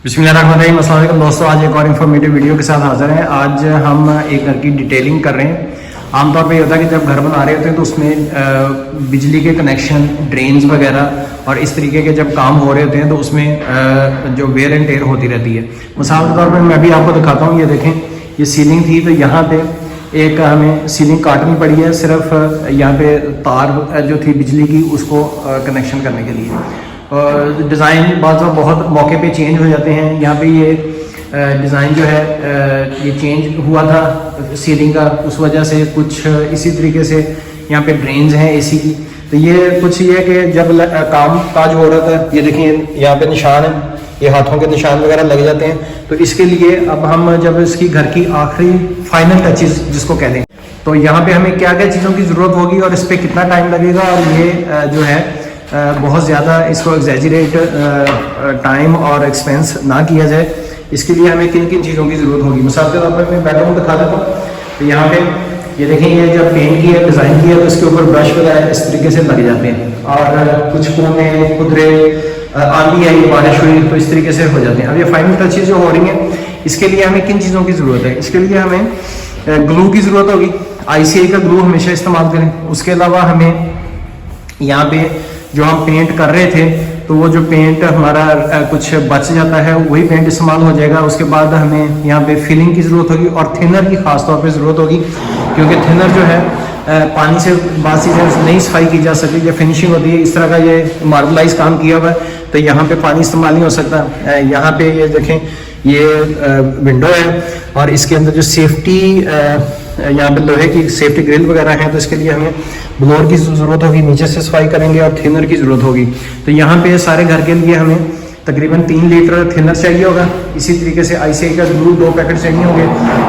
बिस्मिल्लाहिर्रहमानिर्रहीम। अस्सलाम वालेकुम दोस्तों, आज एक और इन्फॉर्मेटिव वीडियो के साथ हाजिर हैं। आज हम एक घर की डिटेलिंग कर रहे हैं। आमतौर पे ये होता है कि जब घर बना रहे होते हैं तो उसमें बिजली के कनेक्शन, ड्रेन्स वगैरह और इस तरीके के जब काम हो रहे होते हैं तो उसमें जो वेयर एंड टेयर होती रहती है। मिसाल के तौर पर मैं भी आपको दिखाता हूँ। ये देखें, ये सीलिंग थी तो यहाँ पे एक हमें सीलिंग काटनी पड़ी है, सिर्फ यहाँ पे तार जो थी बिजली की उसको कनेक्शन करने के लिए। डिज़ाइन बहुत मौके पे चेंज हो जाते हैं। यहाँ पे ये डिज़ाइन जो है ये चेंज हुआ था सीलिंग का, उस वजह से कुछ इसी तरीके से यहाँ पे ड्रेन्स हैं एसी की। तो ये कुछ ये कि जब काम काज हो रहा था, ये देखिए यहाँ पे निशान है, ये हाथों के निशान वगैरह लग जाते हैं। तो इसके लिए अब हम जब इसकी घर की आखिरी फाइनल टचेस जिसको कहते हैं, तो यहाँ पे हमें क्या क्या चीज़ों की ज़रूरत होगी और इस पर कितना टाइम लगेगा, और ये जो है बहुत ज़्यादा इसको एग्जैजरेट टाइम और एक्सपेंस ना किया जाए, इसके लिए हमें किन किन चीज़ों की ज़रूरत होगी। मिसाल के तौर पर मैं बैकग्राउंड दिखा देता हूँ। तो यहाँ पे ये देखें, ये जब पेंट किया, डिज़ाइन किया तो इसके ऊपर ब्रश वगैरह इस तरीके से लग जाते हैं, और कुछ कोने खुदरे आंधी आई, बारिश हुई तो इस तरीके से हो जाते हैं। अब ये फाइनल टचेज जो हो रही हैं, इसके लिए हमें किन चीज़ों की ज़रूरत है। इसके लिए हमें ग्लू की ज़रूरत होगी। ICI का ग्लू हमेशा इस्तेमाल करें। उसके अलावा हमें यहाँ पे जो हम पेंट कर रहे थे तो वो जो पेंट हमारा कुछ बच जाता है वही पेंट इस्तेमाल हो जाएगा। उसके बाद हमें यहाँ पे फिलिंग की ज़रूरत होगी और थिनर की ख़ास तौर पे ज़रूरत होगी, क्योंकि थिनर जो है पानी से बासी से नहीं सफाई की जा सकती। जब फिनिशिंग होती है, इस तरह का ये मार्बलाइज काम किया हुआ है तो यहाँ पे पानी इस्तेमाल नहीं हो सकता। यहाँ पे ये देखें, ये विंडो है और इसके अंदर जो सेफ्टी यहाँ पे लोहे की सेफ्टी ग्रिल वगैरह है, तो इसके लिए हमें ब्लोअर की ज़रूरत होगी, नीचे से सफाई करेंगे, और थिनर की ज़रूरत होगी। तो यहाँ पे सारे घर के लिए हमें तकरीबन 3 लीटर थिनर चाहिए होगा। इसी तरीके से ICI का ग्लू 2 पैकेट चाहिए होंगे,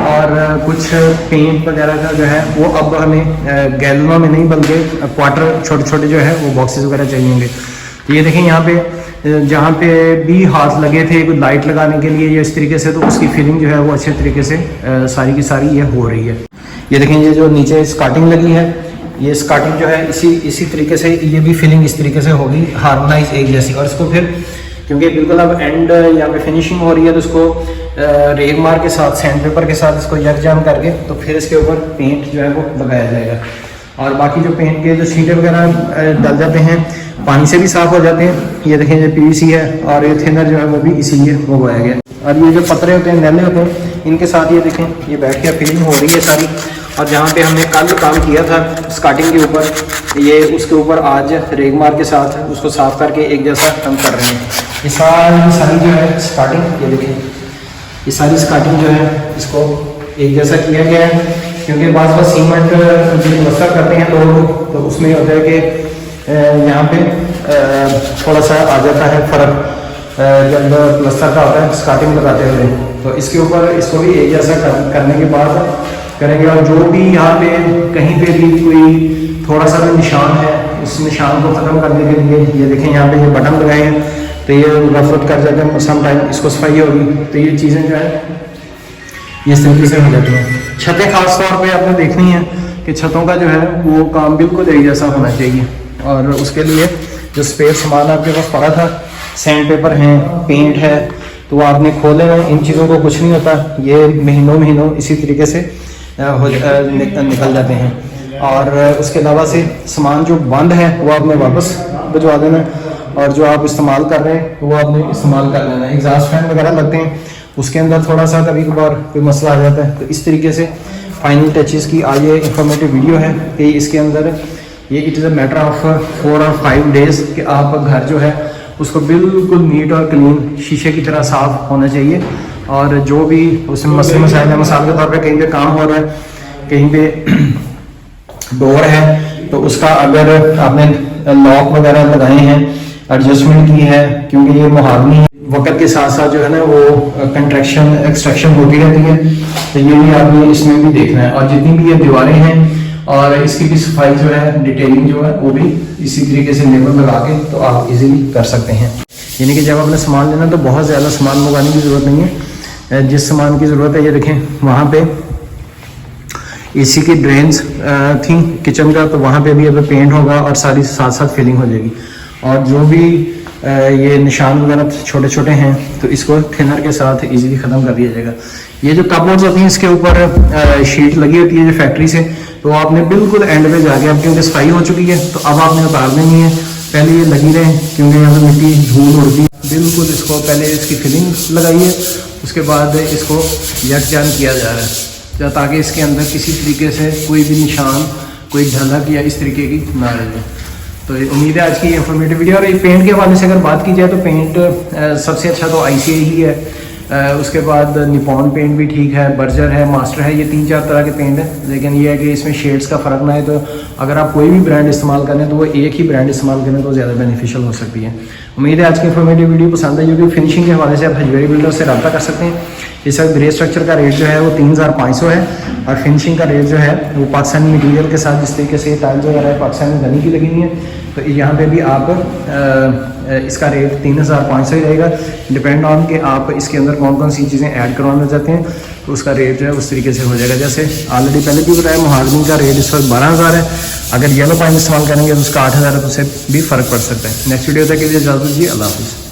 और कुछ पेंट वगैरह का जो है वो अब हमें गैलनों में नहीं बल्कि क्वार्टर छोटे छोटे जो है वो बॉक्सेस वगैरह चाहिए होंगे। तो ये देखें, यहाँ पे जहाँ पे भी हाथ लगे थे कोई लाइट लगाने के लिए या इस तरीके से, तो उसकी फिलिंग जो है वो अच्छे तरीके से सारी की सारी ये हो रही है। ये देखें, ये जो नीचे स्कार्टिंग लगी है, ये स्कार्टिंग जो है इसी तरीके से ये भी फिलिंग इस तरीके से होगी, हार्मोनाइज एक जैसी। और इसको फिर क्योंकि बिल्कुल अब एंड यहाँ पे फिनिशिंग हो रही है, तो इसको रेगमार के साथ, सैंड पेपर के साथ इसको यकजान करके तो फिर इसके ऊपर पेंट जो है वो लगाया जाएगा। और बाकी जो पेंट के जो छींटे वगैरह डल जाते हैं पानी से भी साफ हो जाते हैं। ये देखें, ये PVC है और ये थिनर जो है वो भी इसीलिए वो बनाया गया। और ये जो पतरे होते हैं, नैले होते हैं, इनके साथ ये देखें, ये बैठ के फिलिंग हो रही है सारी। और जहाँ पे हमने कल काम किया था स्कार्टिंग के ऊपर, ये उसके ऊपर आज रेगमार के साथ उसको साफ करके एक जैसा हम कर रहे हैं। ये सारी जो है स्कार्टिंग, ये देखें, ये सारी स्कार्टिंग जो है इसको एक जैसा किया गया है, क्योंकि बार सीमेंट प्लस्तर करते हैं लोग, तो उसमें होता है कि यहाँ पे थोड़ा सा आ जाता है फ़र्क जब प्लस्तर का होता है स्कार्टिंग लगाते हुए। तो इसके ऊपर इसको भी एक जैसा करने के बाद करेंगे। और जो भी यहाँ पे कहीं पे भी कोई थोड़ा सा भी निशान है, उस निशान को ख़त्म करने के लिए ये देखें, यहाँ पे ये बटन लगाए हैं, तो ये रफत कर जाते हैं, सम टाइम इसको सफाई होगी तो ये चीज़ें जो है ये इस तरीके से हो जाती हैं। छतें खास तौर पे आपने देखनी है कि छतों का जो है वो काम बिल्कुल एक जैसा होना चाहिए, और उसके लिए जो स्पेयर सामान आपके पास पड़ा था, सैंड पेपर है, पेंट है, तो वो आपने खोले हैं। इन चीज़ों को कुछ नहीं होता, ये महीनों इसी तरीके से निकल जाते हैं। और उसके अलावा से सामान जो बंद है वो आपने वापस भिजवा देना, और जो आप इस्तेमाल कर रहे हैं वो आपने इस्तेमाल कर लेना। एग्जॉस्ट फैन वगैरह लगते हैं, उसके अंदर थोड़ा सा कभी कभार कोई मसला आ जाता है। तो इस तरीके से फाइनल टचेस की आज ये इंफॉर्मेटिव वीडियो है कि इसके अंदर ये it is a matter of 4 और 5 डेज़ कि आप घर जो है उसको बिल्कुल नीट और क्लीन शीशे की तरह साफ होना चाहिए। और जो भी उसमें मसले मसाइल है, मिसाल के तौर पे कहीं पे काम हो रहा है, कहीं पे डोर है, तो उसका अगर आपने लॉक वगैरह लगाए हैं, एडजस्टमेंट की है, क्योंकि ये मुहावनी है, वक्त के साथ साथ जो है ना वो कंट्रैक्शन एक्सट्रैक्शन होती रहती है, तो ये भी आपने इसमें भी देखना है। और जितनी भी ये दीवारें हैं और इसकी भी सफाई जो है, डिटेलिंग जो है वो भी इसी तरीके से लेबल लगा के तो आप इजीली कर सकते हैं। यानी कि जब आपने सामान लेना तो बहुत ज़्यादा सामान मंगाने की ज़रूरत नहीं है। जिस सामान की ज़रूरत है, ये देखें, वहाँ पे AC की ड्रेन्स थी किचन का, तो वहाँ पे भी अब पेंट होगा और सारी साथ साथ फिलिंग हो जाएगी। और जो भी ये निशान वगैरह छोटे छोटे हैं तो इसको थिनर के साथ इजीली ख़त्म कर दिया जाएगा। ये जो कपबोर्ड्स होती हैं इसके ऊपर शीट लगी होती है जो फैक्ट्री से, तो आपने बिल्कुल एंड पे जाके, अब क्योंकि सफाई हो चुकी है तो अब आपने उतार देनी है। पहले ये लगी रहे क्योंकि यहाँ पर मिट्टी धूल उड़ती है, बिल्कुल इसको पहले इसकी फिलिंग लगाइए, उसके बाद इसको यकजान किया जा रहा है ताकि इसके अंदर किसी तरीके से कोई भी निशान, कोई झलक या इस तरीके की ना रह जाए। तो उम्मीद है आज की इन्फॉर्मेटिव वीडियो। और ये पेंट के हवाले से अगर बात की जाए तो पेंट सबसे अच्छा तो ICA ही है, उसके बाद निपॉन पेंट भी ठीक है, बर्जर है, मास्टर है, ये 3-4 तरह के पेंट हैं। लेकिन ये है कि इसमें शेड्स का फ़र्क ना है, तो अगर आप कोई भी ब्रांड इस्तेमाल करें तो वो एक ही ब्रांड इस्तेमाल करें तो ज़्यादा बेनिफिशियल हो सकती है। उम्मीद है आज की इन्फॉर्मेटिव वीडियो पसंद है, क्योंकि फिनिशिंग के हवाले से आप हजवेरी बिल्डर से रब्ता कर सकते हैं। इस वक्त ग्रे स्ट्रक्चर का रेट जो है वो 3500 है और फिनिशिंग का रेट जो है वो पाकिस्तानी मटीरियल के साथ, जिस तरीके से टाइल्स वगैरह है पाकिस्तानी गनी की लगी हुई है, तो यहाँ पे भी आप इसका रेट 3500 ही रहेगा। डिपेंड ऑन कि आप इसके अंदर कौन कौन सी चीज़ें ऐड करवाना चाहते हैं तो उसका रेट जो है उस तरीके से हो जाएगा। जैसे ऑलरेडी पहले भी बताया, महागनी का रेट इस वक्त 12000 है, अगर येलो पाइन इस्तेमाल करेंगे तो उसका 8000 है, तो उससे भी फ़र्क पड़ सकता है। नेक्स्ट वीडियो तक के लिए इजाज़त दीजिए, अल्लाह हाफ़िज़।